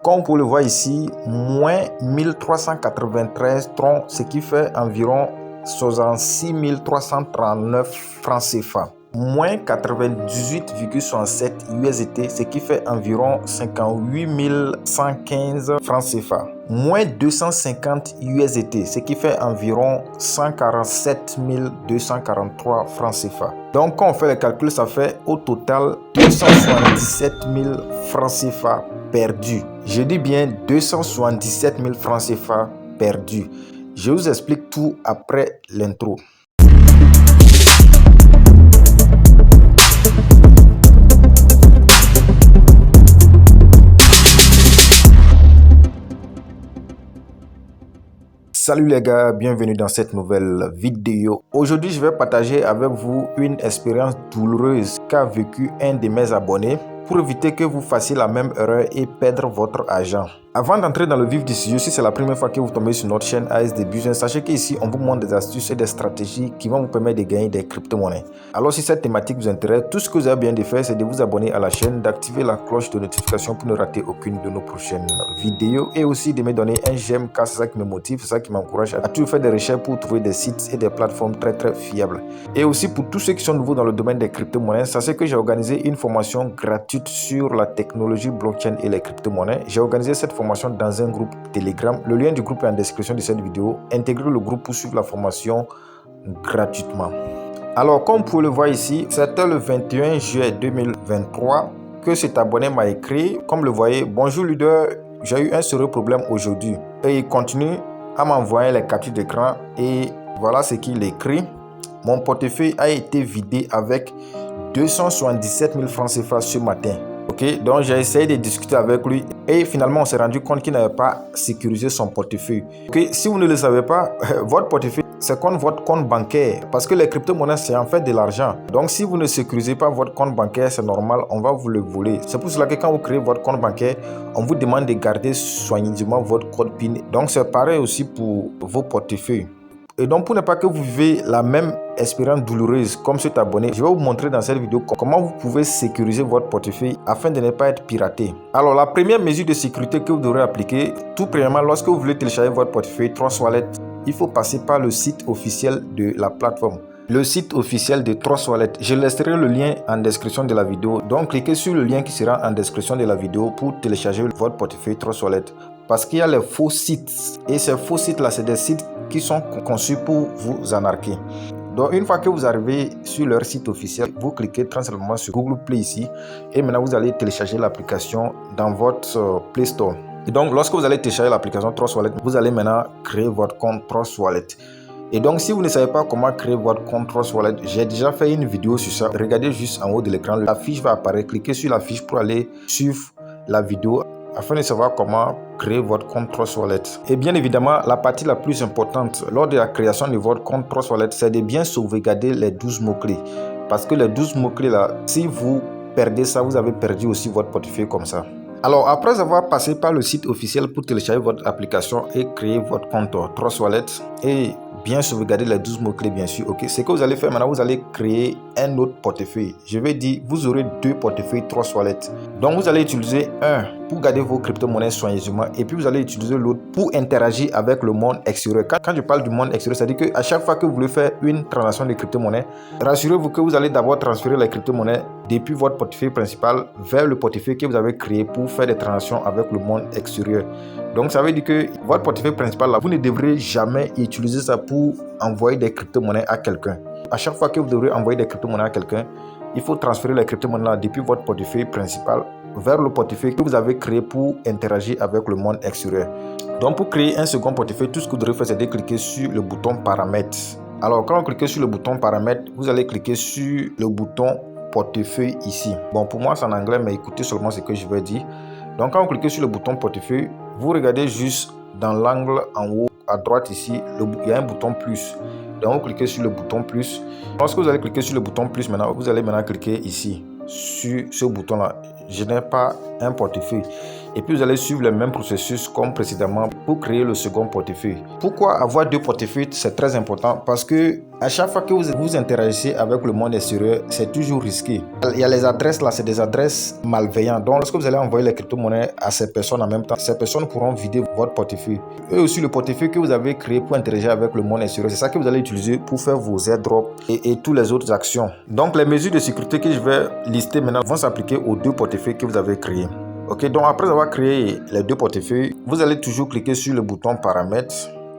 Comme vous le voyez ici, moins 1393 troncs, ce qui fait environ 66 339 francs CFA. Moins 98,67 USDT, ce qui fait environ 58 115 francs CFA. Moins 250 USDT, ce qui fait environ 147 243 francs CFA. Donc, quand on fait le calcul, ça fait au total 277 000 francs CFA perdus. Je dis bien 277 000 francs CFA perdus. Je vous explique tout après l'intro. Salut les gars, bienvenue dans cette nouvelle vidéo. Aujourd'hui, je vais partager avec vous une expérience douloureuse qu'a vécu un de mes abonnés pour éviter que vous fassiez la même erreur et perdre votre argent. Avant d'entrer dans le vif du sujet, si c'est la première fois que vous tombez sur notre chaîne ASD Business, sachez qu'ici on vous montre des astuces et des stratégies qui vont vous permettre de gagner des crypto-monnaies. Alors si cette thématique vous intéresse, tout ce que vous avez bien de faire, c'est de vous abonner à la chaîne, d'activer la cloche de notification pour ne rater aucune de nos prochaines vidéos et aussi de me donner un j'aime car c'est ça qui me motive, c'est ça qui m'encourage à toujours faire des recherches pour trouver des sites et des plateformes très fiables. Et aussi pour tous ceux qui sont nouveaux dans le domaine des crypto-monnaies, sachez que j'ai organisé une formation gratuite sur la technologie blockchain et les crypto-monnaies. J'ai organisé cette formation dans un groupe Telegram. Le lien du groupe est en description de cette vidéo. Intégrez le groupe pour suivre la formation gratuitement. Alors, comme vous pouvez le voir ici, c'était le 21 juillet 2023 que cet abonné m'a écrit. Comme le voyez, bonjour leader, j'ai eu un sérieux problème aujourd'hui. Et il continue à m'envoyer les captures d'écran et voilà ce qu'il écrit. Mon portefeuille a été vidé avec 277 000 francs CFA ce matin. Ok, donc j'ai essayé de discuter avec lui et finalement on s'est rendu compte qu'il n'avait pas sécurisé son portefeuille. Ok, si vous ne le savez pas, votre portefeuille c'est comme votre compte bancaire parce que les crypto-monnaies c'est en fait de l'argent. Donc si vous ne sécurisez pas votre compte bancaire, c'est normal, on va vous le voler. C'est pour cela que quand vous créez votre compte bancaire, on vous demande de garder soigneusement votre code PIN. Donc c'est pareil aussi pour vos portefeuilles. Et donc pour ne pas que vous vivez la même expérience douloureuse comme cet abonné, je vais vous montrer dans cette vidéo comment vous pouvez sécuriser votre portefeuille afin de ne pas être piraté. Alors la première mesure de sécurité que vous devrez appliquer, tout premièrement lorsque vous voulez télécharger votre portefeuille Trust Wallet, il faut passer par le site officiel de la plateforme. Le site officiel de Trust Wallet, je laisserai le lien en description de la vidéo. Donc cliquez sur le lien qui sera en description de la vidéo pour télécharger votre portefeuille Trust Wallet. Parce qu'il y a les faux sites et ces faux sites là c'est des sites qui sont conçus pour vous arnaquer. Donc une fois que vous arrivez sur leur site officiel, vous cliquez très simplement sur Google Play ici et maintenant vous allez télécharger l'application dans votre Play Store. Et donc lorsque vous allez télécharger l'application Trust Wallet, vous allez maintenant créer votre compte Trust Wallet. Et donc si vous ne savez pas comment créer votre compte Trust Wallet, j'ai déjà fait une vidéo sur ça. Regardez juste en haut de l'écran, la fiche va apparaître. Cliquez sur la fiche pour aller suivre la vidéo afin de savoir comment créer votre compte Trust Wallet. Et bien évidemment, la partie la plus importante lors de la création de votre compte Trust Wallet, c'est de bien sauvegarder les 12 mots-clés. Parce que les 12 mots-clés là, si vous perdez ça, vous avez perdu aussi votre portefeuille comme ça. Alors, après avoir passé par le site officiel pour télécharger votre application et créer votre compte Trust Wallet et bien sauvegarder les 12 mots-clés, bien sûr, ok. Ce que vous allez faire maintenant, vous allez créer un autre portefeuille. Je vais dire, vous aurez deux portefeuilles Trust Wallet. Donc, vous allez utiliser un pour garder vos crypto-monnaies soigneusement et puis vous allez utiliser l'autre pour interagir avec le monde extérieur. Quand je parle du monde extérieur, c'est-à-dire qu'à chaque fois que vous voulez faire une transaction de crypto-monnaies, rassurez-vous que vous allez d'abord transférer les crypto-monnaies depuis votre portefeuille principal vers le portefeuille que vous avez créé pour faire des transactions avec le monde extérieur. Donc ça veut dire que votre portefeuille principal, là, vous ne devrez jamais utiliser ça pour envoyer des crypto-monnaies à quelqu'un. À chaque fois que vous devrez envoyer des crypto-monnaies à quelqu'un, il faut transférer les crypto-monnaies là depuis votre portefeuille principal vers le portefeuille que vous avez créé pour interagir avec le monde extérieur. Donc pour créer un second portefeuille, tout ce que vous devrez faire, c'est de cliquer sur le bouton paramètres. Alors quand vous cliquez sur le bouton paramètres, vous allez cliquer sur le bouton portefeuille ici. Bon, pour moi c'est en anglais, mais écoutez seulement ce que je vais dire. Donc quand vous cliquez sur le bouton portefeuille, vous regardez juste dans l'angle en haut à droite ici, il y a un bouton plus. Donc vous cliquez sur le bouton plus. Lorsque vous allez cliquer sur le bouton plus, maintenant vous allez cliquer ici sur ce bouton là. Je n'ai pas un portefeuille. et puis vous allez suivre le même processus comme précédemment pour créer le second portefeuille. Pourquoi avoir deux portefeuilles? C'est très important parce que à chaque fois que vous interagissez avec le monde extérieur, c'est toujours risqué. Il y a les adresses là, c'est des adresses malveillantes. Donc lorsque vous allez envoyer les crypto-monnaies à ces personnes en même temps, ces personnes pourront vider votre portefeuille. Et aussi le portefeuille que vous avez créé pour interagir avec le monde extérieur, c'est ça que vous allez utiliser pour faire vos airdrops et toutes les autres actions. Donc les mesures de sécurité que je vais lister maintenant vont s'appliquer aux deux portefeuilles que vous avez créés. Ok, donc après avoir créé les deux portefeuilles, vous allez toujours cliquer sur le bouton paramètres.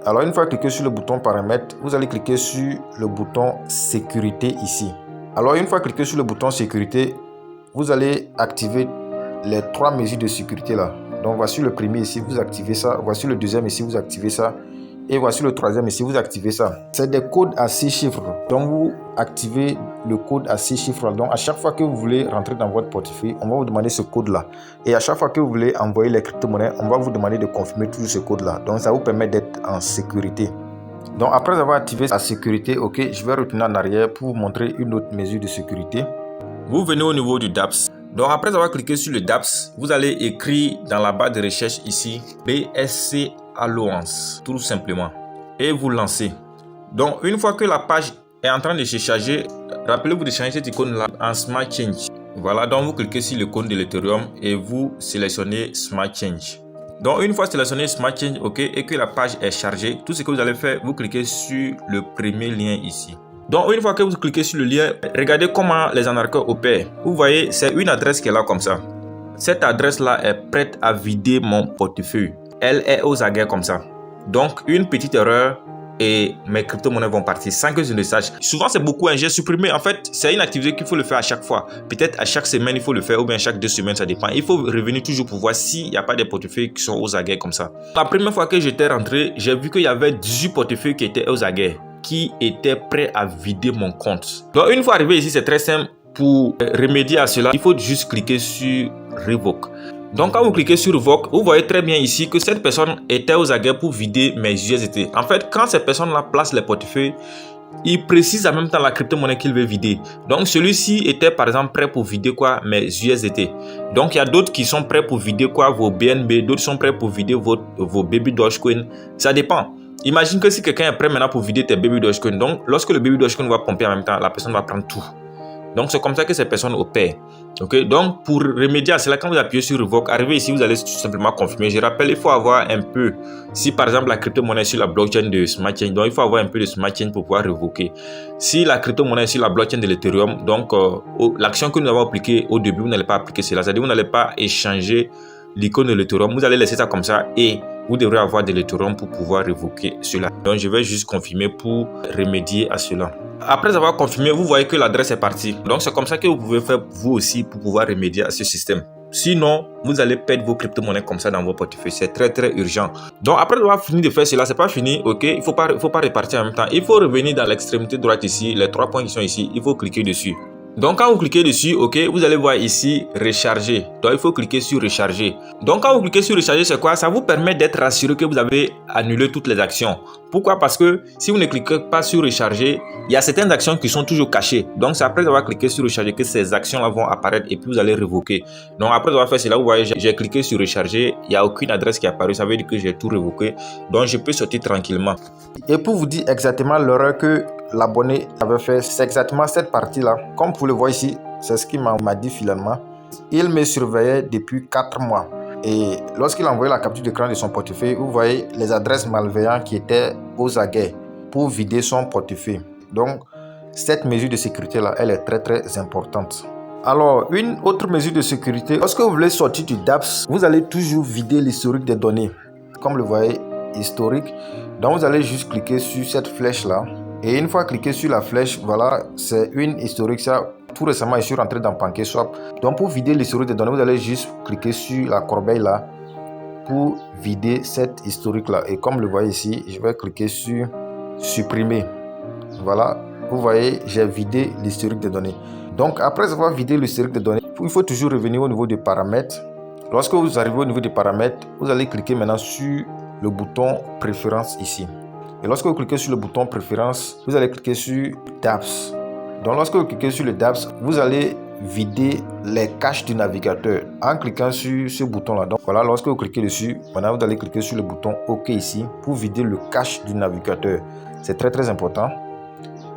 Alors une fois cliqué sur le bouton paramètres, vous allez cliquer sur le bouton sécurité ici. Alors une fois cliqué sur le bouton sécurité, vous allez activer les trois mesures de sécurité là. Donc voici le premier ici, vous activez ça. Voici le deuxième ici, vous activez ça. Et voici le troisième ici, vous activez ça. C'est des codes à 6 chiffres. Donc vous activez le code à 6 chiffres. Donc à chaque fois que vous voulez rentrer dans votre portefeuille, on va vous demander ce code là. Et à chaque fois que vous voulez envoyer les crypto-monnaies, on va vous demander de confirmer toujours ce code là. Donc ça vous permet d'être en sécurité. Donc après avoir activé la sécurité, ok, je vais retourner en arrière pour vous montrer une autre mesure de sécurité. Vous venez au niveau du DApps. Donc après avoir cliqué sur le DApps, vous allez écrire dans la barre de recherche ici BSC Alliance, tout simplement, et vous lancez. Donc une fois que la page est en train de se charger, rappelez-vous de changer cette icône là en Smart Change. Voilà, donc vous cliquez sur l'icône de l'Ethereum et vous sélectionnez Smart Change. Donc une fois sélectionné Smart Change, ok, et que la page est chargée, tout ce que vous allez faire, vous cliquez sur le premier lien ici. Donc une fois que vous cliquez sur le lien, regardez comment les anarchos opèrent. Vous voyez, c'est une adresse qui est là comme ça. Cette adresse là est prête à vider mon portefeuille. Elle est aux aguets comme ça. Donc une petite erreur et mes crypto-monnaies vont partir sans que je ne sache. Souvent c'est beaucoup, j'ai supprimé. En fait, c'est une activité qu'il faut le faire à chaque fois. Peut-être à chaque semaine il faut le faire ou bien chaque 2 semaines, ça dépend. Il faut revenir toujours pour voir s'il n'y a pas des portefeuilles qui sont aux aguets comme ça. La première fois que j'étais rentré, j'ai vu qu'il y avait 18 portefeuilles qui étaient aux aguets, qui étaient prêts à vider mon compte. Donc une fois arrivé ici, c'est très simple. Pour remédier à cela, il faut juste cliquer sur Revoke. Donc quand vous cliquez sur Revoke, vous voyez très bien ici que cette personne était aux aguets pour vider mes USDT. En fait, quand cette personne-là place les portefeuilles, il précise en même temps la crypto-monnaie qu'il veut vider. Donc celui-ci était par exemple prêt pour vider quoi? Mes USDT. Donc il y a d'autres qui sont prêts pour vider quoi? Vos BNB, d'autres sont prêts pour vider vos Baby Dogecoin. Ça dépend. Imagine que si quelqu'un est prêt maintenant pour vider tes Baby Dogecoin, donc lorsque le Baby Dogecoin va pomper en même temps, la personne va prendre tout. Donc c'est comme ça que ces personnes opèrent. Ok, donc pour remédier à cela, quand vous appuyez sur Revoke, arrivé ici, vous allez tout simplement confirmer. Je rappelle, il faut avoir un peu, si par exemple la crypto-monnaie est sur la blockchain de Smart Chain, donc il faut avoir un peu de Smart Chain pour pouvoir révoquer. Si la crypto-monnaie est sur la blockchain de l'Ethereum, donc l'action que nous avons appliquée au début, vous n'allez pas appliquer cela. C'est-à-dire vous n'allez pas échanger l'icône de l'Ethereum, vous allez laisser ça comme ça et vous devrez avoir de l'Ethereum pour pouvoir révoquer cela. Donc je vais juste confirmer pour remédier à cela. Après avoir confirmé, vous voyez que l'adresse est partie. Donc c'est comme ça que vous pouvez faire vous aussi pour pouvoir remédier à ce système. Sinon, vous allez perdre vos crypto-monnaies comme ça dans vos portefeuilles. C'est très très urgent. Donc après avoir fini de faire cela, c'est pas fini, ok? Il faut pas répartir en même temps. Il faut revenir dans l'extrémité droite ici, les 3 points qui sont ici, il faut cliquer dessus. Donc quand vous cliquez dessus, ok, vous allez voir ici recharger. Donc il faut cliquer sur recharger. Donc quand vous cliquez sur recharger, c'est quoi? Ça vous permet d'être rassuré que vous avez annulé toutes les actions. Pourquoi? Parce que si vous ne cliquez pas sur recharger, il y a certaines actions qui sont toujours cachées. Donc c'est après avoir cliqué sur recharger que ces actions-là vont apparaître et puis vous allez révoquer. Donc après avoir fait cela, vous voyez, j'ai cliqué sur recharger, il n'y a aucune adresse qui est apparue. Ça veut dire que j'ai tout révoqué. Donc je peux sortir tranquillement. Et pour vous dire exactement l'erreur que l'abonné avait fait, c'est exactement cette partie-là. Comme vous le voyez ici, c'est ce qu'il m'a dit finalement. Il me surveillait depuis 4 mois. Et lorsqu'il a envoyé la capture d'écran de son portefeuille, vous voyez les adresses malveillantes qui étaient aux aguets pour vider son portefeuille. Donc, cette mesure de sécurité-là, elle est très très importante. Alors, une autre mesure de sécurité, lorsque vous voulez sortir du DApps, vous allez toujours vider l'historique des données. Comme vous le voyez, historique. Donc, vous allez juste cliquer sur cette flèche-là. Et une fois cliqué sur la flèche, voilà, c'est une historique. Ça, tout récemment, je suis rentré dans PancakeSwap. Donc, pour vider l'historique des données, vous allez juste cliquer sur la corbeille là pour vider cette historique là. Et comme vous le voyez ici, je vais cliquer sur supprimer. Voilà, vous voyez, j'ai vidé l'historique des données. Donc, après avoir vidé l'historique des données, il faut toujours revenir au niveau des paramètres. Lorsque vous arrivez au niveau des paramètres, vous allez cliquer maintenant sur le bouton préférence ici. Et lorsque vous cliquez sur le bouton préférence, vous allez cliquer sur DApps. Donc lorsque vous cliquez sur le DApps, vous allez vider les caches du navigateur en cliquant sur ce bouton là. Donc voilà, lorsque vous cliquez dessus, maintenant vous allez cliquer sur le bouton OK ici pour vider le cache du navigateur. C'est très important.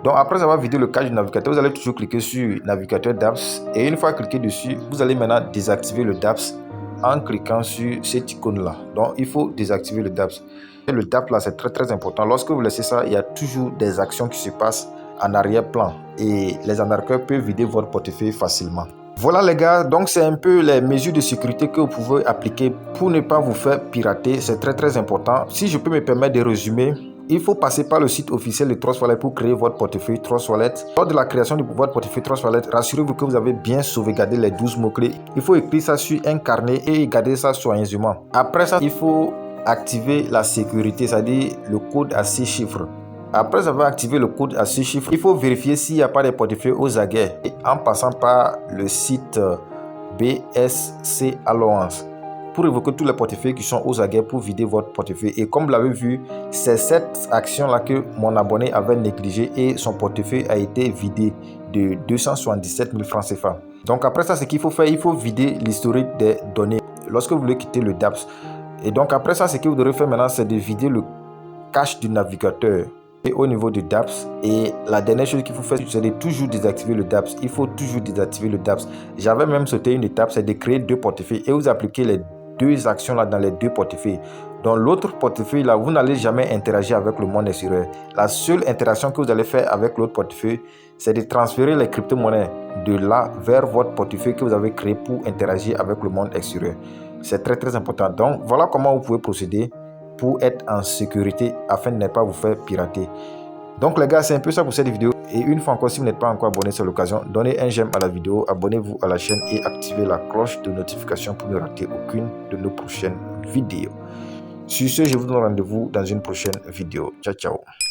Donc après avoir vidé le cache du navigateur, vous allez toujours cliquer sur navigateur d'apps et une fois cliqué dessus, vous allez maintenant désactiver le DApps en cliquant sur cette icône là. Donc il faut désactiver le DApps. Et le DApps là, c'est très important. Lorsque vous laissez ça, il y a toujours des actions qui se passent en arrière-plan et les arnaqueurs peuvent vider votre portefeuille facilement. Voilà les gars, donc c'est un peu les mesures de sécurité que vous pouvez appliquer pour ne pas vous faire pirater. C'est très important. Si je peux me permettre de résumer, il faut passer par le site officiel de Trust Wallet pour créer votre portefeuille Trust Wallet. Lors de la création de votre portefeuille Trust Wallet, rassurez-vous que vous avez bien sauvegardé les 12 mots-clés. Il faut écrire ça sur un carnet et garder ça soigneusement. Après ça, il faut activer la sécurité, c'est-à-dire le code à 6 chiffres. Après avoir activé le code à 6 chiffres, il faut vérifier s'il n'y a pas de portefeuille aux aguets en passant par le site BSC Allowance pour évoquer tous les portefeuilles qui sont aux aguets pour vider votre portefeuille. Et comme vous l'avez vu, c'est cette action-là que mon abonné avait négligée et son portefeuille a été vidé de 277 000 francs CFA. Donc après ça, ce qu'il faut faire, il faut vider l'historique des données lorsque vous voulez quitter le DApps. Et donc après ça, ce que vous devrez faire maintenant, c'est de vider le cache du navigateur au niveau du DApps. Et la dernière chose qu'il faut faire, c'est de toujours désactiver le DApps. Il faut toujours désactiver le DApps. J'avais même sauté une étape, c'est de créer 2 portefeuilles et vous appliquez les 2 actions là dans les 2 portefeuilles. Dans l'autre portefeuille là, vous n'allez jamais interagir avec le monde extérieur. La seule interaction que vous allez faire avec l'autre portefeuille, c'est de transférer les crypto-monnaies de là vers votre portefeuille que vous avez créé pour interagir avec le monde extérieur. C'est très important. Donc voilà comment vous pouvez procéder pour être en sécurité afin de ne pas vous faire pirater. Donc les gars, c'est un peu ça pour cette vidéo. Et une fois encore, si vous n'êtes pas encore abonné, c'est l'occasion. Donnez un j'aime à la vidéo, abonnez-vous à la chaîne et activez la cloche de notification pour ne rater aucune de nos prochaines vidéos. Sur ce, je vous donne rendez-vous dans une prochaine vidéo. Ciao, ciao.